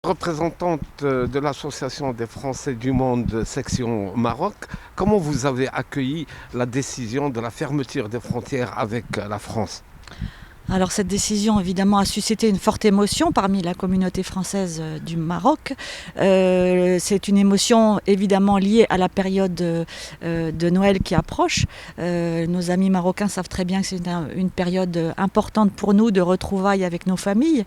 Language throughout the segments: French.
Représentante de l'Association des Français du monde section Maroc, comment vous avez accueilli la décision de la fermeture des frontières avec la France? Alors cette décision évidemment a suscité une forte émotion parmi la communauté française du Maroc. C'est une émotion évidemment liée à la période de Noël qui approche. Nos amis marocains savent très bien que c'est une période importante pour nous de retrouvailles avec nos familles.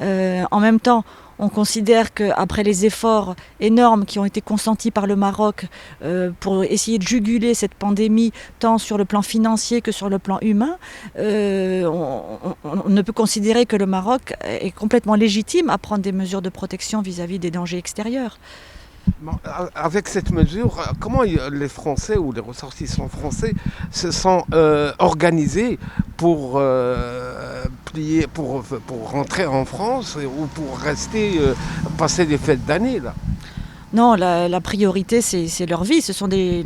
En même temps, on considère qu'après les efforts énormes qui ont été consentis par le Maroc pour essayer de juguler cette pandémie, tant sur le plan financier que sur le plan humain, on ne peut considérer que le Maroc est complètement légitime à prendre des mesures de protection vis-à-vis des dangers extérieurs. Bon, avec cette mesure, comment les Français ou les ressortissants français se sont organisés pour pour rentrer en France ou pour rester, passer des fêtes d'année là? Non, la priorité, c'est leur vie.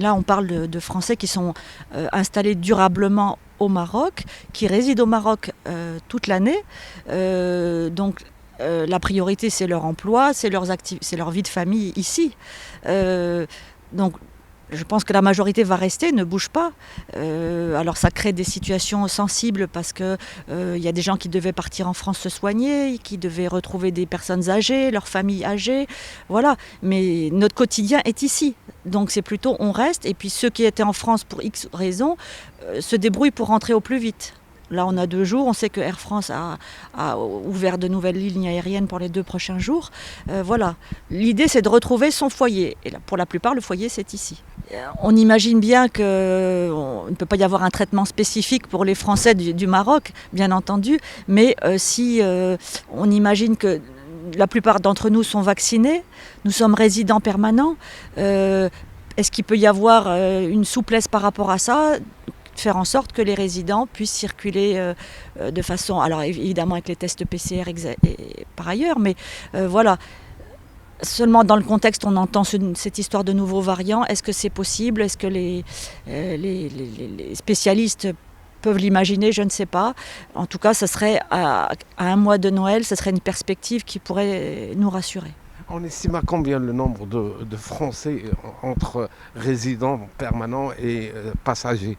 Là, on parle de Français qui sont installés durablement au Maroc, qui résident au Maroc toute l'année. La priorité, c'est leur emploi, c'est leur vie de famille ici. Donc, je pense que la majorité va rester, ne bouge pas. Alors ça crée des situations sensibles parce que y a des gens qui devaient partir en France se soigner, qui devaient retrouver des personnes âgées, leurs familles âgées, voilà. Mais notre quotidien est ici. Donc c'est plutôt on reste, et puis ceux qui étaient en France pour X raisons se débrouillent pour rentrer au plus vite. Là, on a 2 jours. On sait que Air France a ouvert de nouvelles lignes aériennes pour les 2 prochains jours. Voilà. L'idée, c'est de retrouver son foyer. Et là, pour la plupart, le foyer, c'est ici. On imagine bien qu'il ne peut pas y avoir un traitement spécifique pour les Français du Maroc, bien entendu. Mais si on imagine que la plupart d'entre nous sont vaccinés, nous sommes résidents permanents, est-ce qu'il peut y avoir une souplesse par rapport à ça ? Faire en sorte que les résidents puissent circuler de façon, alors évidemment avec les tests PCR et par ailleurs, mais voilà. Seulement dans le contexte, on entend cette histoire de nouveaux variants. Est-ce que c'est possible? Est-ce que les spécialistes peuvent l'imaginer? Je ne sais pas. En tout cas, ça serait à un mois de Noël, ce serait une perspective qui pourrait nous rassurer. On estime à combien le nombre de Français entre résidents permanents et passagers?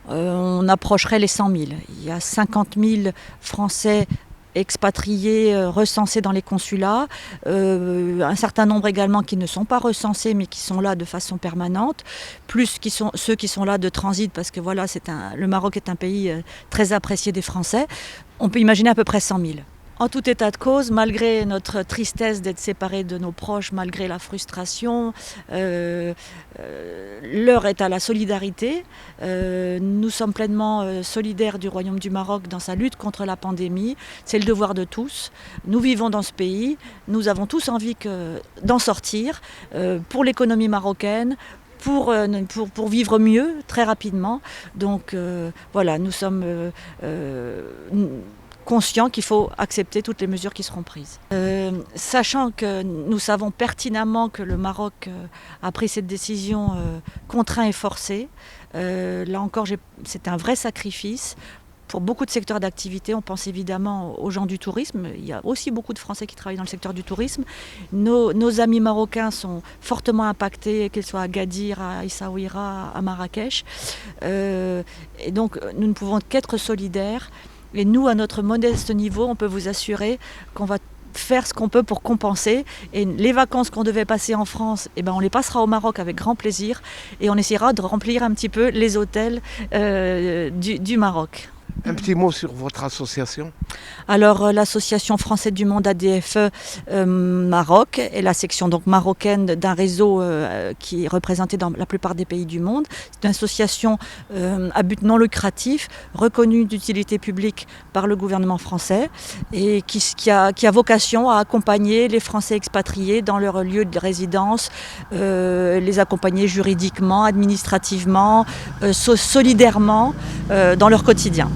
On approcherait les 100 000. Il y a 50 000 Français expatriés recensés dans les consulats, un certain nombre également qui ne sont pas recensés mais qui sont là de façon permanente, plus ceux qui sont là de transit parce que voilà, le Maroc est un pays très apprécié des Français. On peut imaginer à peu près 100 000. En tout état de cause, malgré notre tristesse d'être séparés de nos proches, malgré la frustration, l'heure est à la solidarité. Nous sommes pleinement solidaires du Royaume du Maroc dans sa lutte contre la pandémie. C'est le devoir de tous. Nous vivons dans ce pays. Nous avons tous envie d'en sortir pour l'économie marocaine, pour vivre mieux très rapidement. Donc voilà, nous sommes conscients qu'il faut accepter toutes les mesures qui seront prises. Sachant que nous savons pertinemment que le Maroc a pris cette décision contraint et forcée, là encore c'est un vrai sacrifice. Pour beaucoup de secteurs d'activité, on pense évidemment aux gens du tourisme. Il y a aussi beaucoup de Français qui travaillent dans le secteur du tourisme. Nos amis marocains sont fortement impactés, qu'ils soient à Gadir, à Essaouira, à Marrakech. Et donc nous ne pouvons qu'être solidaires. Et nous, à notre modeste niveau, on peut vous assurer qu'on va faire ce qu'on peut pour compenser. Et les vacances qu'on devait passer en France, on les passera au Maroc avec grand plaisir. Et on essaiera de remplir un petit peu les hôtels du Maroc. Un petit mot sur votre association? Alors l'association française du monde ADFE Maroc est la section donc marocaine d'un réseau qui est représenté dans la plupart des pays du monde. C'est une association à but non lucratif, reconnue d'utilité publique par le gouvernement français et qui a vocation à accompagner les Français expatriés dans leur lieu de résidence, les accompagner juridiquement, administrativement, solidairement dans leur quotidien.